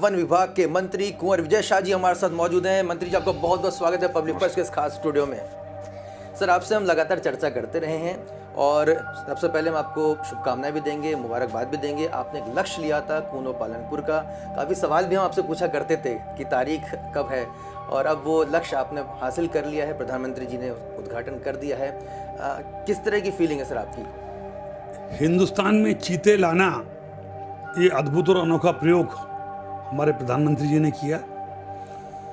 One विभाग के मंत्री कुंवर विजय शाह जी हमारे साथ मौजूद हैं। मंत्री जी, आपका बहुत बहुत स्वागत है पब्लिक फर्स्ट के इस खास स्टूडियो में। सर, आपसे हम लगातार चर्चा करते रहे हैं और सबसे पहले हम आपको शुभकामनाएं भी देंगे, मुबारकबाद भी देंगे। आपने एक लक्ष्य लिया था कूनो पालनपुर का, काफ़ी सवाल भी हम आपसे पूछा करते थे कि तारीख कब है, और अब वो लक्ष्य आपने हासिल कर लिया है, प्रधानमंत्री जी ने उद्घाटन कर दिया है। किस तरह की फीलिंग है सर आपकी? हिंदुस्तान में चीते लाना, ये अद्भुत और अनोखा प्रयोग हमारे प्रधानमंत्री जी ने किया।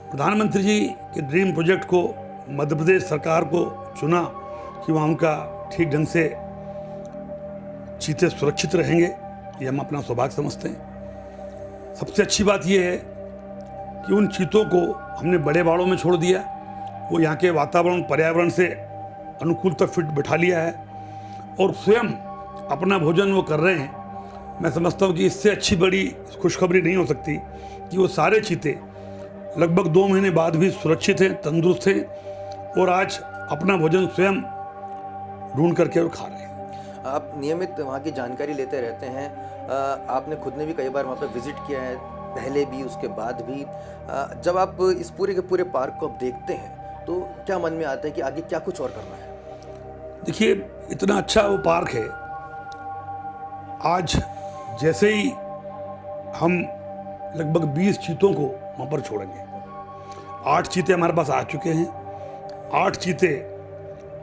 प्रधानमंत्री जी के ड्रीम प्रोजेक्ट को मध्य प्रदेश सरकार को चुना कि वहाँ उनका ठीक ढंग से चीते सुरक्षित रहेंगे, ये हम अपना सौभाग्य समझते हैं। सबसे अच्छी बात यह है कि उन चीतों को हमने बड़े बाड़ों में छोड़ दिया, वो यहाँ के वातावरण पर्यावरण से अनुकूलता फिट बैठा लिया है और स्वयं अपना भोजन वो कर रहे हैं। मैं समझता हूँ कि इससे अच्छी बड़ी खुशखबरी नहीं हो सकती कि वो सारे चीते लगभग 2 महीने बाद भी सुरक्षित हैं, तंदुरुस्त हैं और आज अपना भोजन स्वयं ढूंढ करके और खा रहे हैं। आप नियमित वहाँ की जानकारी लेते रहते हैं, आपने खुद ने भी कई बार वहाँ पर विजिट किया है, पहले भी उसके बाद भी। जब आप इस पूरे के पूरे पार्क को आप देखते हैं तो क्या मन में आता है कि आगे क्या कुछ और करना है? देखिए, इतना अच्छा वो पार्क है। आज जैसे ही हम लगभग 20 चीतों को वहाँ पर छोड़ेंगे, 8 चीते हमारे पास आ चुके हैं, 8 चीते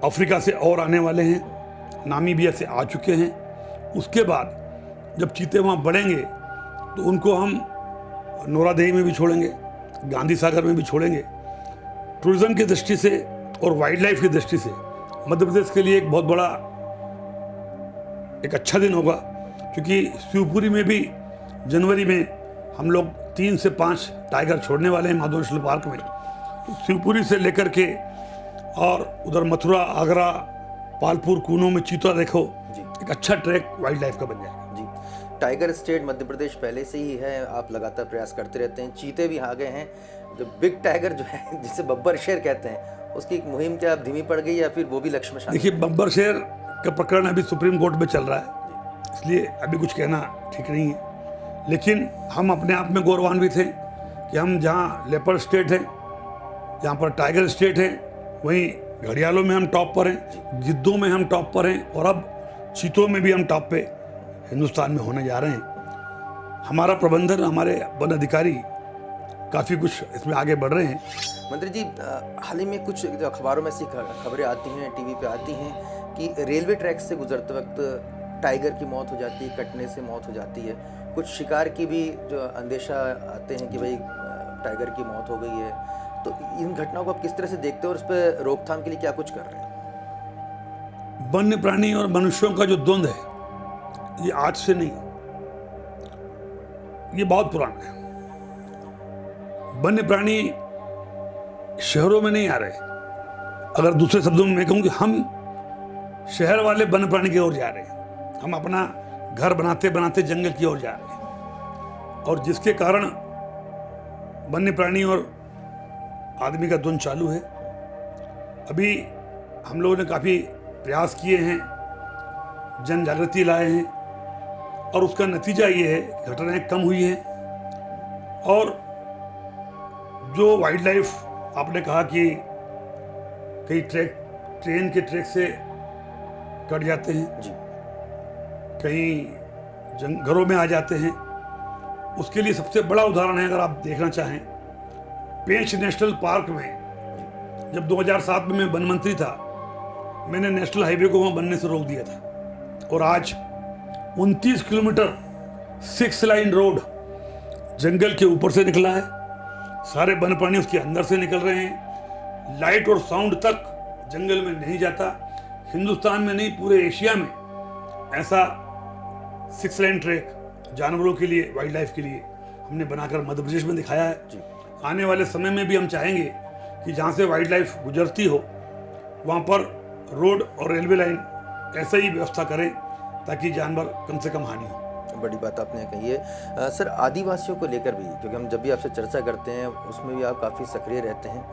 अफ्रीका से और आने वाले हैं, नामीबिया से आ चुके हैं। उसके बाद जब चीते वहाँ बढ़ेंगे तो उनको हम नोरादेही में भी छोड़ेंगे, गांधी सागर में भी छोड़ेंगे। टूरिज्म की दृष्टि से और वाइल्ड लाइफ की दृष्टि से मध्य प्रदेश के लिए एक बहुत बड़ा एक अच्छा दिन होगा, क्योंकि शिवपुरी में भी जनवरी में हम लोग 3 से 5 टाइगर छोड़ने वाले हैं माधव नेशनल पार्क में। तो शिवपुरी से लेकर के और उधर मथुरा, आगरा, पालपुर, कूनो में चीता देखो, एक अच्छा ट्रैक वाइल्ड लाइफ का बन जाएगा। जी, टाइगर स्टेट मध्य प्रदेश पहले से ही है, आप लगातार प्रयास करते रहते हैं। चीते भी आ गए हैं, जो बिग टाइगर जो है जिसे बब्बर शेर कहते हैं, उसकी मुहिम क्या धीमी पड़ गई या फिर वो भी लक्ष्य में शामिल? देखिए, बब्बर शेर का प्रकरण अभी सुप्रीम कोर्ट में चल रहा है, इसलिए अभी कुछ कहना ठीक नहीं है। लेकिन हम अपने आप में गौरवान्वित हैं कि हम जहाँ लेपर्ड स्टेट है, जहाँ पर टाइगर स्टेट है, वहीं घड़ियालों में हम टॉप पर हैं, गिद्धों में हम टॉप पर हैं और अब चीतों में भी हम टॉप पे हिंदुस्तान में होने जा रहे हैं। हमारा प्रबंधन, हमारे वन अधिकारी काफ़ी कुछ इसमें आगे बढ़ रहे हैं। मंत्री जी, हाल ही में कुछ अखबारों में ऐसी खबरें आती हैं, टीवी पे आती हैं कि रेलवे ट्रैक से गुजरते वक्त टाइगर की मौत हो जाती है, कटने से मौत हो जाती है। कुछ शिकार की भी जो अंदेशा आते हैं कि भाई टाइगर की मौत हो गई है, तो इन घटनाओं को आप किस तरह से देखते हो और उस पर रोकथाम के लिए क्या कुछ कर रहे हैं? वन्य प्राणी और मनुष्यों का जो द्वंद्व है, ये आज से नहीं, ये बहुत पुराना है। वन्य प्राणी शहरों में नहीं आ रहे। अगर दूसरे शब्दों में मैं कहूँ कि हम शहर वाले वन्य प्राणी की ओर जा रहे हैं, हम अपना घर बनाते बनाते जंगल की ओर जा रहे हैं, और जिसके कारण वन्य प्राणी और आदमी का द्वंद्व चालू है। अभी हम लोगों ने काफ़ी प्रयास किए हैं, जन जागृति लाए हैं, और उसका नतीजा ये है कि घटनाएं कम हुई हैं। और जो वाइल्ड लाइफ आपने कहा कि कई ट्रेन के ट्रैक से कट जाते हैं जी, कहीं घरों में आ जाते हैं, उसके लिए सबसे बड़ा उदाहरण है, अगर आप देखना चाहें, पेंच नेशनल पार्क में जब 2007 में मैं वन मंत्री था, मैंने नेशनल हाईवे को वहाँ बनने से रोक दिया था, और आज 29 किलोमीटर 6 लाइन रोड जंगल के ऊपर से निकला है। सारे वन्य प्राणी उसके अंदर से निकल रहे हैं। लाइट और साउंड तक जंगल में नहीं जाता। हिंदुस्तान में नहीं, पूरे एशिया में ऐसा 6 लाइन ट्रैक जानवरों के लिए, वाइल्ड लाइफ के लिए हमने बनाकर मध्य प्रदेश में दिखाया है। आने वाले समय में भी हम चाहेंगे कि जहाँ से वाइल्ड लाइफ गुजरती हो, वहाँ पर रोड और रेलवे लाइन ऐसा ही व्यवस्था करें ताकि जानवर कम से कम हानि हो। बड़ी बात आपने कही है। सर, आदिवासियों को लेकर भी, क्योंकि हम जब भी आपसे चर्चा करते हैं उसमें भी आप काफ़ी सक्रिय रहते हैं।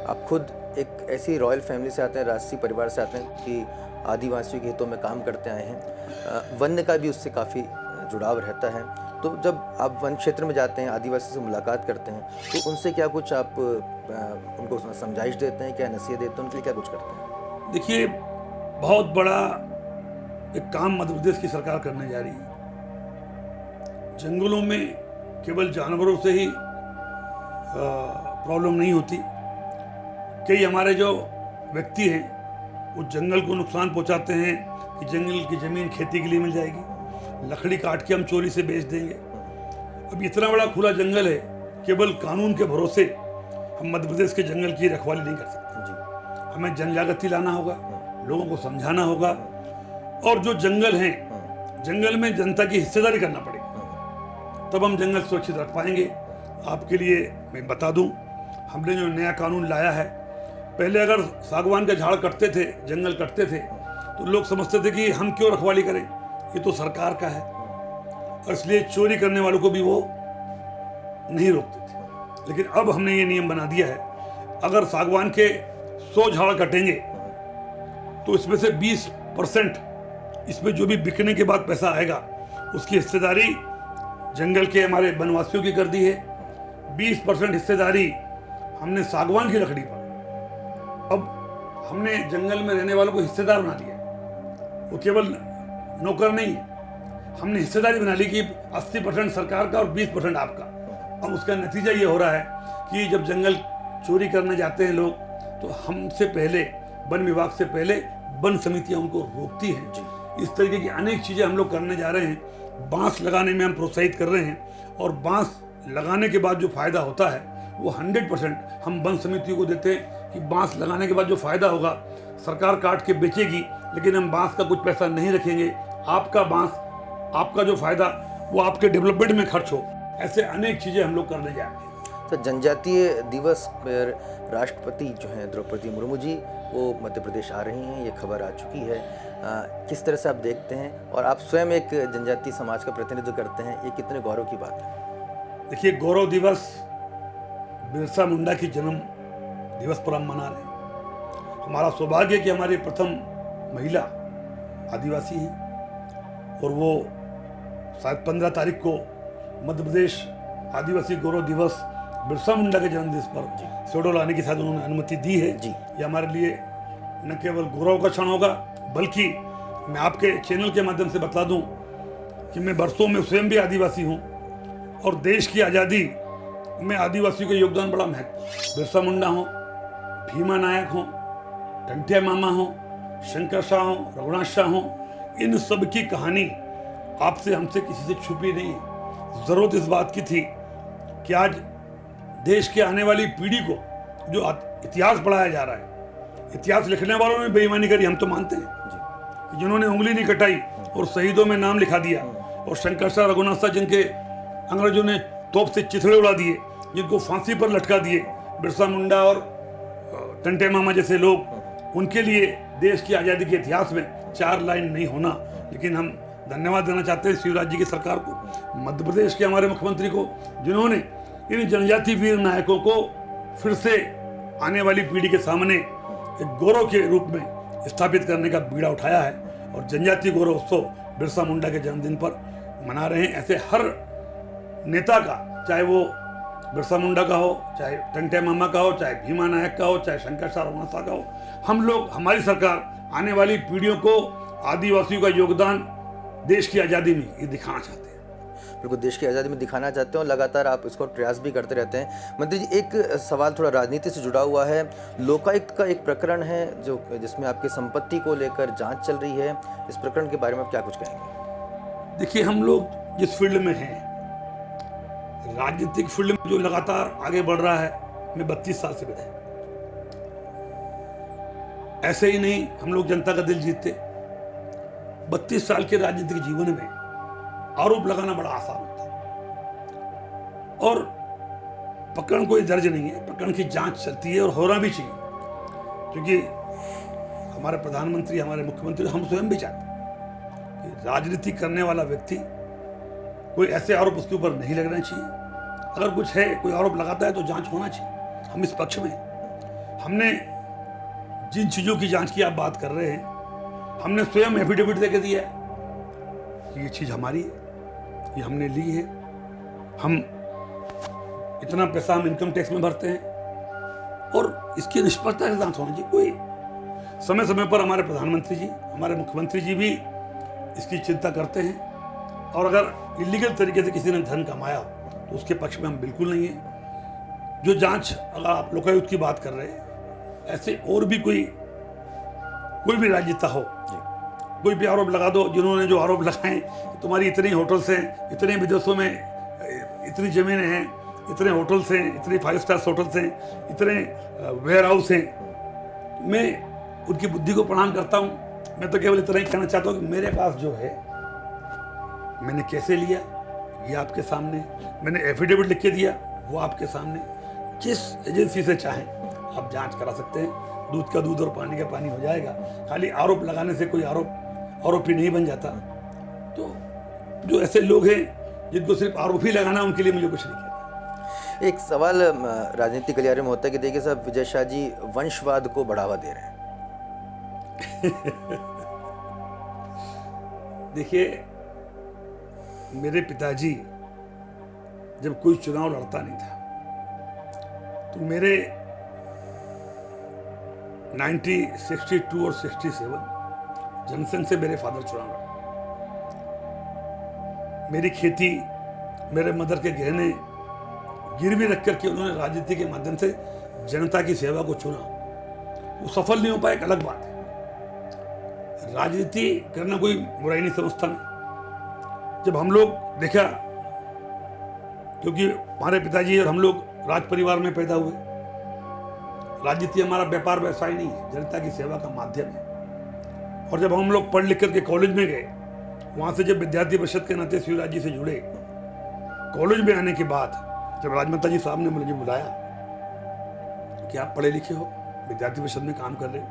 आप खुद एक ऐसी रॉयल फैमिली से आते हैं, राजसी परिवार से आते हैं कि आदिवासियों के हितों में काम करते आए हैं। वन्य का भी उससे काफ़ी जुड़ाव रहता है। तो जब आप वन क्षेत्र में जाते हैं, आदिवासी से मुलाकात करते हैं, तो उनसे क्या कुछ आप उनको समझाइश देते हैं, क्या नसीहत देते हैं, उनके लिए क्या कुछ करते हैं? देखिए, बहुत बड़ा एक काम मध्य प्रदेश की सरकार करने जा रही है। जंगलों में केवल जानवरों से ही प्रॉब्लम नहीं होती। कई हमारे जो व्यक्ति हैं वो जंगल को नुकसान पहुंचाते हैं कि जंगल की ज़मीन खेती के लिए मिल जाएगी, लकड़ी काट के हम चोरी से बेच देंगे। अब इतना बड़ा खुला जंगल है, केवल कानून के भरोसे हम मध्य प्रदेश के जंगल की रखवाली नहीं कर सकते जी। हमें जनजागृति लाना होगा, लोगों को समझाना होगा, और जो जंगल हैं, जंगल में जनता की हिस्सेदारी करना पड़ेगा, तब हम जंगल सुरक्षित रख पाएंगे। आपके लिए मैं बता दूं, हमने जो नया कानून लाया है, पहले अगर सागवान का झाड़ कटते थे, जंगल कटते थे, तो लोग समझते थे कि हम क्यों रखवाली करें, ये तो सरकार का है, और इसलिए चोरी करने वालों को भी वो नहीं रोकते थे। लेकिन अब हमने ये नियम बना दिया है, अगर सागवान के 100 झाड़ कटेंगे तो इसमें से 20% इसमें जो भी बिकने के बाद पैसा आएगा उसकी हिस्सेदारी जंगल के हमारे वनवासियों की कर दी है। 20% हिस्सेदारी हमने सागवान की लकड़ी पर, अब हमने जंगल में रहने वालों को हिस्सेदार बना दिया। वो केवल नौकर नहीं है, हमने हिस्सेदारी बना ली कि 80% सरकार का और 20% आपका। अब उसका नतीजा ये हो रहा है कि जब जंगल चोरी करने जाते हैं लोग, तो हमसे पहले, वन विभाग से पहले वन समितियां उनको रोकती हैं। इस तरीके की अनेक चीज़ें हम लोग करने जा रहे हैं। बांस लगाने में हम प्रोत्साहित कर रहे हैं, और बांस लगाने के बाद जो फ़ायदा होता है वो 100% हम वन समितियों को देते हैं कि बांस लगाने के बाद जो फ़ायदा होगा, सरकार काट के बेचेगी, लेकिन हम बांस का कुछ पैसा नहीं रखेंगे। आपका बांस, आपका जो फ़ायदा वो आपके डेवलपमेंट में खर्च हो। ऐसे अनेक चीज़ें हम लोग करने जा रहे हैं। तो जनजातीय दिवस पर राष्ट्रपति जो हैं द्रौपदी मुर्मू जी, वो मध्य प्रदेश आ रही हैं, ये खबर आ चुकी है। किस तरह से आप देखते हैं, और आप स्वयं एक जनजातीय समाज का प्रतिनिधित्व करते हैं, ये कितने गौरव की बात है? देखिए, गौरव दिवस बिरसा मुंडा की जन्म दिवस पर हम मना रहे हैं। हमारा सौभाग्य कि हमारी प्रथम महिला आदिवासी हैं, और वो शायद 15 तारीख को मध्य प्रदेश आदिवासी गौरव दिवस बिरसा मुंडा के जन्मदिवस पर शोडो लाने की शायद उन्होंने अनुमति दी है जी। ये हमारे लिए न केवल गौरव का क्षण होगा, बल्कि मैं आपके चैनल के माध्यम से बता दूं कि मैं बरसों में स्वयं भी आदिवासी हूं, और देश की आज़ादी में आदिवासियों का योगदान बड़ा महत्व। बिरसा मुंडा हो, भीमा नायक हो, टंटिया मामा हो, शंकर शाह हो, रघुनाथ शाह हो, इन सब की कहानी आपसे, हमसे, किसी से छुपी नहीं है। ज़रूरत इस बात की थी कि आज देश के आने वाली पीढ़ी को जो इतिहास पढ़ाया जा रहा है, इतिहास लिखने वालों ने बेईमानी करी, हम तो मानते हैं, जिन्होंने उंगली नहीं कटाई और शहीदों में नाम लिखा दिया, और शंकर शाह, रघुनाथ शाह, जिनके अंग्रेजों ने तोप से चिथड़े उड़ा दिए, जिनको फांसी पर लटका दिए, बिरसा मुंडा और टंटे मामा जैसे लोग, उनके लिए देश की आज़ादी के इतिहास में 4 लाइन नहीं होना। लेकिन हम धन्यवाद देना चाहते हैं शिवराज जी की सरकार को, मध्य प्रदेश के हमारे मुख्यमंत्री को, जिन्होंने इन जनजाति वीर नायकों को फिर से आने वाली पीढ़ी के सामने एक गौरव के रूप में स्थापित करने का बीड़ा उठाया है। और जनजातीय गौरव उत्सव बिरसा मुंडा के जन्मदिन पर मना रहे हैं। ऐसे हर नेता का, चाहे वो बिरसा मुंडा का हो, चाहे टंटे मामा का हो, चाहे भीमा नायक का हो, चाहे शंकर शाह, रघुनाथ शाह का हो, हम लोग, हमारी सरकार आने वाली पीढ़ियों को आदिवासियों का योगदान देश की आज़ादी में ये दिखाना चाहते हैं। बिल्कुल, देश की आज़ादी में दिखाना चाहते हो, लगातार आप इसको प्रयास भी करते रहते हैं। मंत्री जी, एक सवाल थोड़ा राजनीति से जुड़ा हुआ है। लोकायुक्त का एक प्रकरण है जिसमें आपकी संपत्ति को लेकर जांच चल रही है, इस प्रकरण के बारे में आप क्या कुछ कहेंगे? देखिए, हम लोग जिस फील्ड में हैं, राजनीतिक फील्ड में जो लगातार आगे बढ़ रहा है, मैं 32 साल से विधायक, ऐसे ही नहीं हम लोग जनता का दिल जीतते। 32 साल के राजनीतिक जीवन में आरोप लगाना बड़ा आसान होता है, और प्रकरण कोई दर्ज नहीं है, प्रकरण की जांच चलती है, और होना भी चाहिए, क्योंकि हमारे प्रधानमंत्री, हमारे मुख्यमंत्री, हम स्वयं भी चाहते हैं कि राजनीति करने वाला व्यक्ति, कोई ऐसे आरोप उसके ऊपर नहीं लगना चाहिए। अगर कुछ है, कोई आरोप लगाता है तो जांच होना चाहिए। हम इस पक्ष में, हमने जिन चीज़ों की जांच की आप बात कर रहे हैं, हमने स्वयं एफिडेविट देके दिया है कि ये चीज़ हमारी है, ये हमने ली है, हम इतना पैसा हम इनकम टैक्स में भरते हैं और इसकी निष्पक्षता के साथ होना चाहिए। कोई समय समय पर हमारे प्रधानमंत्री जी, हमारे मुख्यमंत्री जी भी इसकी चिंता करते हैं, और अगर इलीगल तरीके से किसी ने धन कमाया हो तो उसके पक्ष में हम बिल्कुल नहीं हैं। जो जांच, अगर आप लोकायुक्त की बात कर रहे हैं, ऐसे और भी कोई भी राजनेता हो, कोई भी आरोप लगा दो, जिन्होंने जो आरोप लगाए, तुम्हारी इतनी होटल्स हैं, इतने विदेशों में इतनी ज़मीनें हैं, इतने होटल्स हैं, इतने 5 स्टार्स होटल्स हैं, इतने वेयर हाउस हैं, मैं उनकी बुद्धि को प्रणाम करता हूँ। मैं तो केवल इतना ही कहना चाहता हूँ कि मेरे पास जो है, मैंने कैसे लिया ये आपके सामने, मैंने एफिडेविट लिख के दिया वो आपके सामने। जिस एजेंसी से चाहें आप जांच करा सकते हैं, दूध का दूध और पानी का पानी हो जाएगा। खाली आरोप लगाने से कोई आरोपी नहीं बन जाता। तो जो ऐसे लोग हैं जिनको सिर्फ आरोपी लगाना, उनके लिए मुझे कुछ नहीं कहना। एक सवाल राजनीतिक गलियारे में होता है कि देखिए साहब, विजय शाह जी वंशवाद को बढ़ावा दे रहे हैं। देखिए, मेरे पिताजी जब कोई चुनाव लड़ता नहीं था तो मेरे 1962 और 67 जनसंघ से मेरे फादर चुनाव लड़े। मेरी खेती, मेरे मदर के गहने गिरवी रख करके उन्होंने राजनीति के माध्यम से जनता की सेवा को चुना। वो सफल नहीं हो पाया, एक अलग बात है। राजनीति करना कोई बुराई नहीं समझता मैं। जब हम लोग देखा, क्योंकि हमारे पिताजी और हम लोग राज परिवार में पैदा हुए, राजनीति हमारा व्यापार व्यवसाय नहीं है, जनता की सेवा का माध्यम है। और जब हम लोग पढ़ लिख करके कॉलेज में गए, वहाँ से जब विद्यार्थी परिषद के नाते शिवराज जी से जुड़े, कॉलेज में आने के बाद जब राजमाता जी साहब ने मुझे बुलाया कि आप पढ़े लिखे हो, विद्यार्थी परिषद में काम कर रहे हो,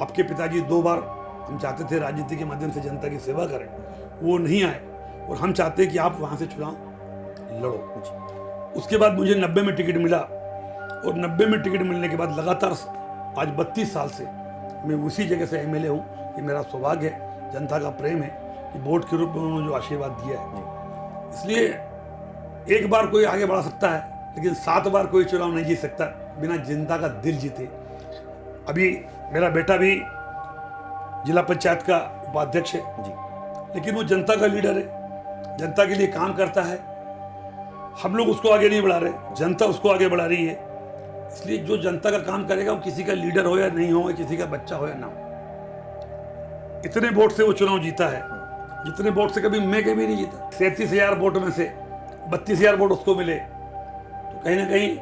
आपके पिताजी 2 बार हम चाहते थे राजनीति के माध्यम से जनता की सेवा करें, वो नहीं आए, और हम चाहते हैं कि आप वहाँ से चुनाव लड़ो। उसके बाद मुझे 90 में टिकट मिला, और 90 में टिकट मिलने के बाद लगातार आज 32 साल से मैं उसी जगह से MLA हूँ। ये मेरा सौभाग्य है, जनता का प्रेम है कि वोट के रूप में उन्होंने जो आशीर्वाद दिया है। इसलिए एक बार कोई आगे बढ़ा सकता है, लेकिन 7 बार कोई चुनाव नहीं जीत सकता बिना जनता का दिल जीते। अभी मेरा बेटा भी जिला पंचायत का उपाध्यक्ष है जी, लेकिन वो जनता का लीडर है, जनता के लिए काम करता है। हम लोग उसको आगे नहीं बढ़ा रहे, जनता उसको आगे बढ़ा रही है। इसलिए जो जनता का काम करेगा, वो किसी का लीडर हो या नहीं हो, किसी का बच्चा हो या ना हो, इतने वोट से वो चुनाव जीता है जितने वोट से कभी मैं कभी नहीं जीता। 37,000 वोट में से 32,000 वोट उसको मिले, तो कहीं ना कहीं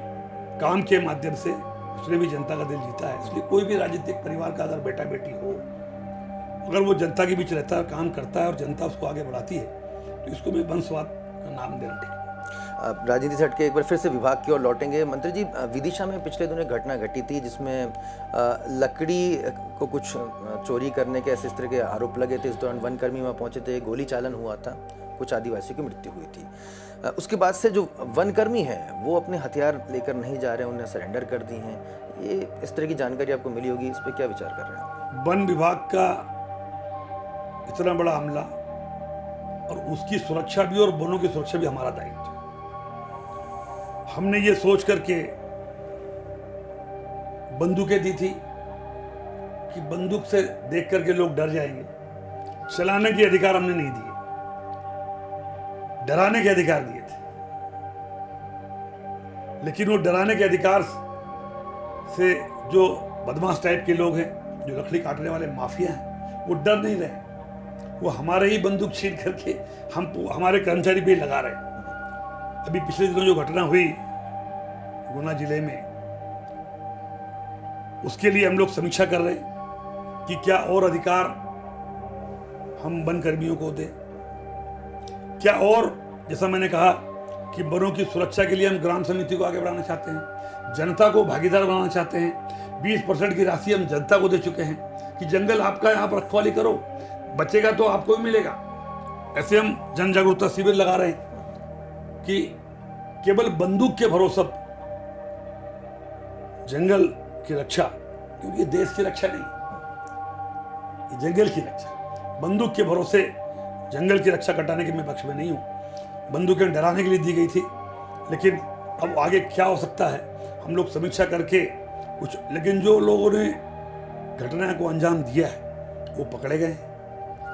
काम के माध्यम से उसने भी जनता का दिल जीता है। इसलिए कोई भी राजनीतिक परिवार का अगर बेटा बेटी हो, अगर वो जनता के बीच रहता है, काम करता है और जनता उसको आगे बढ़ाती है, तो इसको मैं वंशवाद का नाम देना ठीक है। राजनीति से हटके एक बार फिर से विभाग की ओर लौटेंगे। मंत्री जी, विदिशा में पिछले दिनों घटना घटी थी जिसमें लकड़ी को कुछ चोरी करने के ऐसे इस तरह के आरोप लगे थे। इस दौरान वनकर्मी वहाँ पहुंचे थे, गोली चालन हुआ था, कुछ आदिवासियों की मृत्यु हुई थी। उसके बाद से जो वनकर्मी हैं वो अपने हथियार लेकर नहीं जा रहे हैं, उन्हें सरेंडर कर दी हैं। ये इस तरह की जानकारी आपको मिली होगी, इस पर क्या विचार कर रहे हैं? वन विभाग का इतना बड़ा हमला, और उसकी सुरक्षा भी और वनों की सुरक्षा भी हमारा दायित्व है। हमने ये सोच करके बंदूकें दी थी कि बंदूक से देख करके लोग डर जाएंगे। चलाने के अधिकार हमने नहीं दिए, डराने के अधिकार दिए थे। लेकिन वो डराने के अधिकार से जो बदमाश टाइप के लोग हैं, जो लकड़ी काटने वाले माफिया हैं, वो डर नहीं रहे। वो हमारे ही बंदूक छीन करके हमारे कर्मचारी पे लगा रहे। अभी पिछले दिनों जो घटना हुई गुना जिले में, उसके लिए हम लोग समीक्षा कर रहे हैं कि क्या और अधिकार हम वन कर्मियों को दें, क्या और, जैसा मैंने कहा कि वनों की सुरक्षा के लिए हम ग्राम समिति को आगे बढ़ाना चाहते हैं, जनता को भागीदार बनाना चाहते हैं। 20% की राशि हम जनता को दे चुके हैं कि जंगल आपका है, आप रखवाली करो, बचेगा तो आपको भी मिलेगा। ऐसे हम जन जागरूकता शिविर लगा रहे हैं कि केवल बंदूक के भरोसे जंगल की रक्षा, क्योंकि देश की रक्षा नहीं, ये जंगल की रक्षा। बंदूक के भरोसे जंगल की रक्षा कटाने के मैं पक्ष में नहीं हूं। बंदूकें डराने के लिए दी गई थी, लेकिन अब आगे क्या हो सकता है हम लोग समीक्षा करके कुछ, लेकिन जो लोगों ने घटना को अंजाम दिया है वो पकड़े गए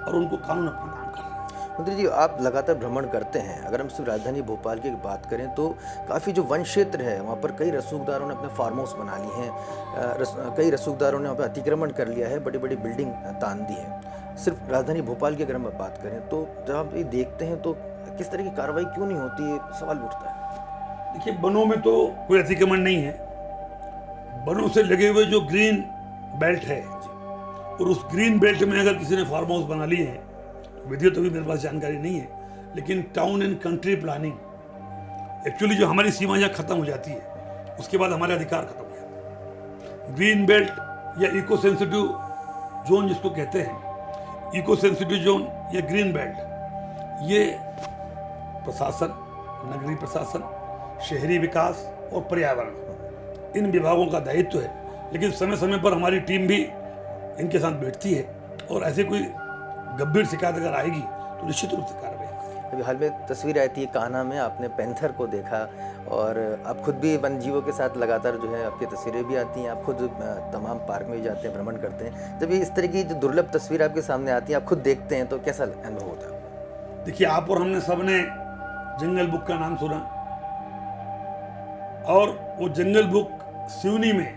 और उनको कानून अपना काम कर रहा है। मंत्री जी, आप लगातार भ्रमण करते हैं। अगर हम सिर्फ राजधानी भोपाल की बात करें तो काफ़ी जो वन क्षेत्र है वहाँ पर कई रसूखदारों ने अपने फार्म हाउस बना लिए हैं, कई रसूखदारों ने वहाँ पर अतिक्रमण कर लिया है, बड़ी बड़ी बिल्डिंग तान दी है। सिर्फ राजधानी भोपाल की अगर हम बात करें तो जब आप ये देखते हैं तो किस तरह की कार्रवाई क्यों नहीं होती है, सवाल उठता है। देखिए, वनों में तो कोई अतिक्रमण नहीं है। वनों से लगे हुए जो ग्रीन बेल्ट है और उस ग्रीन बेल्ट में अगर किसी ने फार्म हाउस बना लिए हैं, विधिवत तो भी मेरे पास जानकारी नहीं है, लेकिन town and country planning actually जो हमारी सीमा जहाँ खत्म हो जाती है उसके बाद हमारे अधिकार खत्म हो जाते हैं। ग्रीन बेल्ट या इको सेंसिटिव जोन जिसको कहते हैं, इको सेंसिटिव जोन या ग्रीन बेल्ट, ये प्रशासन, नगरीय प्रशासन, शहरी विकास और पर्यावरण, इन विभागों का दायित्व है। लेकिन समय समय पर हमारी टीम भी इनके साथ बैठती है और ऐसे कोई गंभीर शिकायत अगर आएगी तो निश्चित रूप से कार्रवाई होगी। अभी हाल में तस्वीर आई थी कान्हा में, आपने पैंथर को देखा और आप खुद भी वन जीवों के साथ लगातार जो है आपकी तस्वीरें भी आती हैं, आप खुद तमाम पार्क में भी जाते हैं, भ्रमण करते हैं। जब ये इस तरह की जो दुर्लभ तस्वीर आपके सामने आती है, आप खुद देखते हैं तो कैसा अनुभव होता है? देखिए, आप और हमने सबने जंगल बुक का नाम सुना और वो जंगल बुक सिवनी में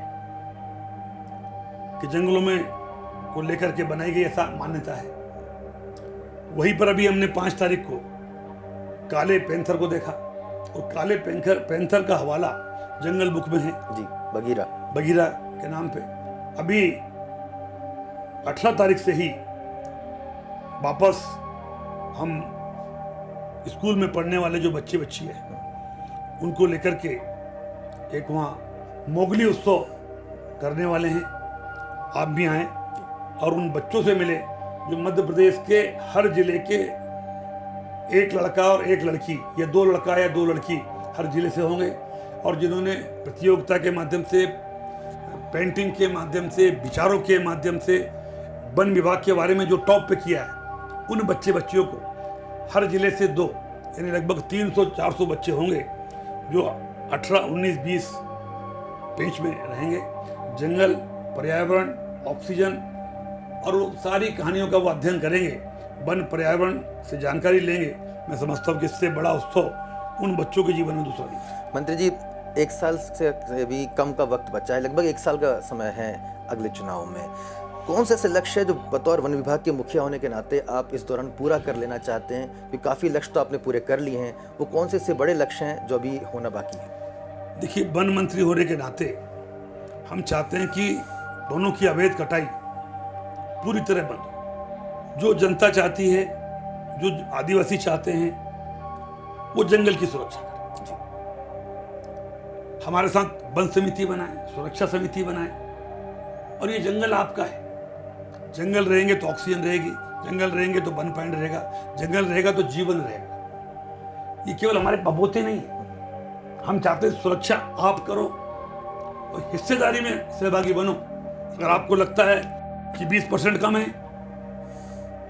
कि जंगलों में को लेकर के बनाई गई ऐसा मान्यता है। वहीं पर अभी हमने 5 तारीख को काले पैंथर को देखा और काले पैंथर का हवाला जंगल बुक में है जी, बगीरा के नाम पे। अभी 18 तारीख से ही वापस हम स्कूल में पढ़ने वाले जो बच्चे बच्ची है उनको लेकर के एक वहाँ मोगली उत्सव करने वाले हैं। आप भी आए और उन बच्चों से मिले जो मध्य प्रदेश के हर जिले के एक लड़का और एक लड़की या 2 लड़का या 2 लड़की हर जिले से होंगे और जिन्होंने प्रतियोगिता के माध्यम से, पेंटिंग के माध्यम से, विचारों के माध्यम से वन विभाग के बारे में जो टॉप पे किया है, उन बच्चे बच्चियों को हर जिले से 2 यानी लगभग 300-400 बच्चे होंगे जो 18, 19, 20 पेज में रहेंगे। जंगल, पर्यावरण, ऑक्सीजन और वो सारी कहानियों का वो अध्ययन करेंगे, वन पर्यावरण से जानकारी लेंगे। मैं समझता हूँ कि इससे बड़ा उत्सव उन बच्चों के जीवन में दूसरा नहीं। मंत्री जी, 1 साल से भी कम का वक्त बचा है, लगभग 1 साल का समय है अगले चुनाव में। कौन से ऐसे लक्ष्य है जो बतौर वन विभाग के मुखिया होने के नाते आप इस दौरान पूरा कर लेना चाहते हैं? क्योंकि काफ़ी लक्ष्य तो आपने पूरे कर लिए हैं, वो कौन से ऐसे बड़े लक्ष्य हैं जो अभी होना बाकी है? देखिए, वन मंत्री होने के नाते हम चाहते हैं कि वनों की अवैध कटाई पूरी तरह बंद हो। जो जनता चाहती है, जो आदिवासी चाहते हैं, वो जंगल की सुरक्षा करें। हमारे साथ वन समिति बनाए, सुरक्षा समिति बनाए और ये जंगल आपका है। जंगल रहेंगे तो ऑक्सीजन रहेगी, जंगल रहेंगे तो वन पॉइंट रहेगा, जंगल रहेगा तो जीवन रहेगा। ये केवल हमारे बबूते नहीं है, हम चाहते हैं सुरक्षा आप करो और हिस्सेदारी में सहभागी बनो। अगर आपको लगता है कि 20% कम है,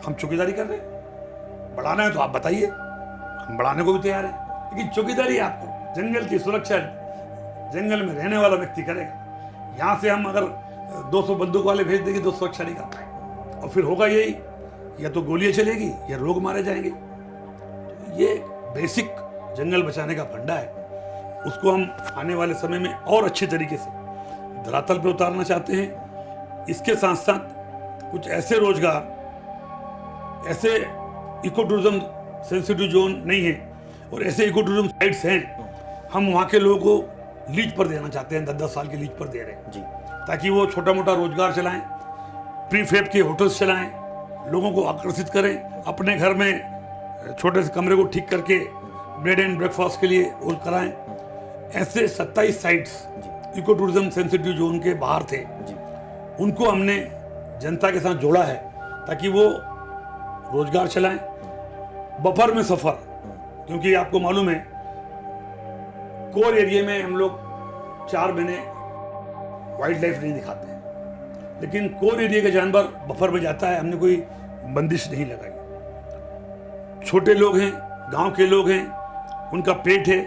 हम चौकीदारी कर रहे हैं, बढ़ाना है तो आप बताइए, हम बढ़ाने को भी तैयार हैं, लेकिन चौकीदारी आप करो। जंगल की सुरक्षा जंगल में रहने वाला व्यक्ति करेगा। यहाँ से हम अगर 200 बंदूक वाले भेज देंगे तो सुरक्षा नहीं कर पाएंगे और फिर होगा यही, या तो गोलियां चलेगी या लोग मारे जाएंगे। तो ये बेसिक जंगल बचाने का फंडा है, उसको हम आने वाले समय में और अच्छे तरीके से धरातल पे उतारना चाहते हैं। इसके साथ साथ कुछ ऐसे रोजगार, ऐसे इको टूरिज्म सेंसिटिव जोन नहीं है और ऐसे इको टूरिज्म साइट्स हैं, हम वहाँ के लोगों को लीज पर देना चाहते हैं, 10-10 साल की लीज पर दे रहे हैं जी, ताकि वो छोटा मोटा रोजगार चलाएं, प्रीफेब के होटल्स चलाएं, लोगों को आकर्षित करें, अपने घर में छोटे से कमरे को ठीक करके ब्रेड एंड ब्रेकफास्ट के लिए वो कराएं। ऐसे 27 sites eco tourism sensitive zone के बाहर थे, उनको हमने जनता के साथ जोड़ा है ताकि वो रोजगार चलाएं, बफर में सफर। क्योंकि आपको मालूम है कोर एरिया में हम लोग 4 महीने वाइल्ड लाइफ नहीं दिखाते हैं, लेकिन कोर एरिया का जानवर बफर में जाता है, हमने कोई बंदिश नहीं लगाई। छोटे लोग हैं, गांव के लोग हैं, उनका पेट है,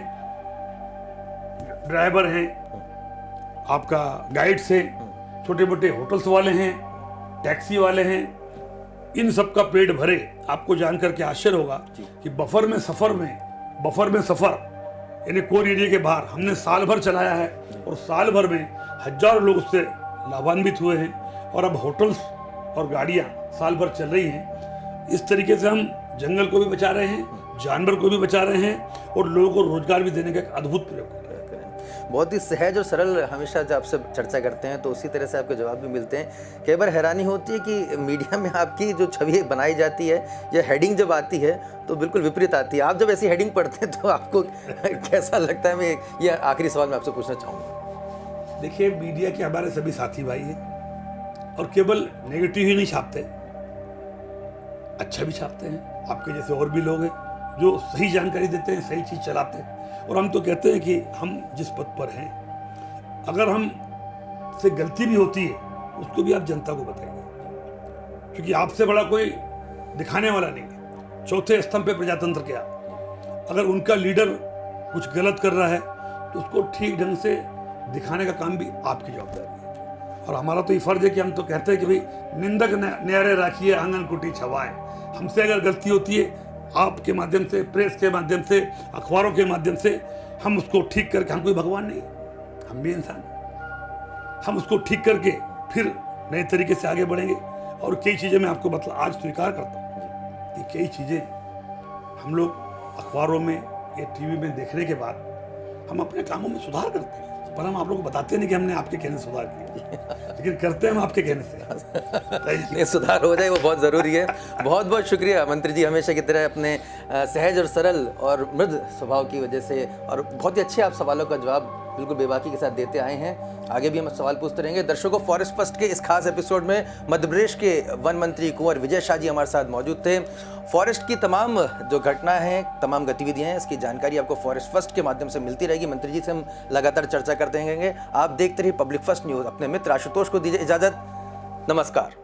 ड्राइवर हैं, आपका गाइड्स हैं, छोटे मोटे होटल्स वाले हैं, टैक्सी वाले हैं, इन सब का पेट भरे। आपको जान करके आश्चर्य होगा कि बफर में सफर यानी कोर एरिया के बाहर हमने साल भर चलाया है और साल भर में हजारों लोग उससे लाभान्वित हुए हैं। और अब होटल्स और गाड़ियां साल भर चल रही हैं। इस तरीके से हम जंगल को भी बचा रहे हैं, जानवर को भी बचा रहे हैं और लोगों को रोजगार भी देने का एक अद्भुत प्रयोग कर रहे हैं। बहुत ही सहज और सरल हमेशा जब आपसे चर्चा करते हैं तो उसी तरह से आपके जवाब भी मिलते हैं। कई बार हैरानी होती है कि मीडिया में आपकी जो छवि बनाई जाती है या हेडिंग जब आती है तो बिल्कुल विपरीत आती है। आप जब ऐसी हेडिंग पढ़ते हैं तो आपको कैसा लगता है? मैं ये आखिरी सवाल मैं आपसे पूछना चाहूँगा। देखिए, मीडिया के हमारे सभी साथी भाई हैं और केवल नेगेटिव ही नहीं छापते, अच्छा भी छापते हैं। आपके जैसे और भी लोग हैं जो सही जानकारी देते हैं, सही चीज़ चलाते हैं। और हम तो कहते हैं कि हम जिस पद पर हैं, अगर हम से गलती भी होती है उसको भी आप जनता को बताइए, क्योंकि आपसे बड़ा कोई दिखाने वाला नहीं है। चौथे स्तंभ पे प्रजातंत्र क्या, अगर उनका लीडर कुछ गलत कर रहा है तो उसको ठीक ढंग से दिखाने का काम भी आपकी जवाबदारी है। और हमारा तो ये फर्ज है कि हम तो कहते हैं कि भाई निंदक न्यारे राखिए, आंगन कुटी छवाए। हमसे अगर गलती होती है, आपके माध्यम से, प्रेस के माध्यम से, अखबारों के माध्यम से हम उसको ठीक करके, हम कोई भगवान नहीं, हम भी इंसान हैं, हम उसको ठीक करके फिर नए तरीके से आगे बढ़ेंगे। और कई चीज़ें मैं आपको आज स्वीकार करता हूँ कि कई चीज़ें हम लोग अखबारों में या टीवी में देखने के बाद हम अपने कामों में सुधार करते हैं, पर हम आप लोगों को बताते नहीं कि हमने आपके कहने से सुधार किया, लेकिन करते हैं हम आपके कहने से। ये सुधार हो जाए वो बहुत ज़रूरी है। बहुत बहुत शुक्रिया मंत्री जी, हमेशा की तरह अपने सहज और सरल और मृद स्वभाव की वजह से और बहुत ही अच्छे आप सवालों का जवाब बिल्कुल बेबाकी के साथ देते आए हैं। आगे भी हम सवाल पूछते रहेंगे। दर्शकों, फॉरेस्ट फर्स्ट के इस खास एपिसोड में मध्य प्रदेश के वन मंत्री कुंवर विजय शाह जी हमारे साथ मौजूद थे। फॉरेस्ट की तमाम जो घटना है, तमाम गतिविधियां हैं, इसकी जानकारी आपको फॉरेस्ट फर्स्ट के माध्यम से मिलती रहेगी। मंत्री जी से हम लगातार चर्चा करते रहेंगे। आप देखते रहिए पब्लिक फर्स्ट न्यूज़। अपने मित्र आशुतोष को दीजिए इजाज़त। नमस्कार।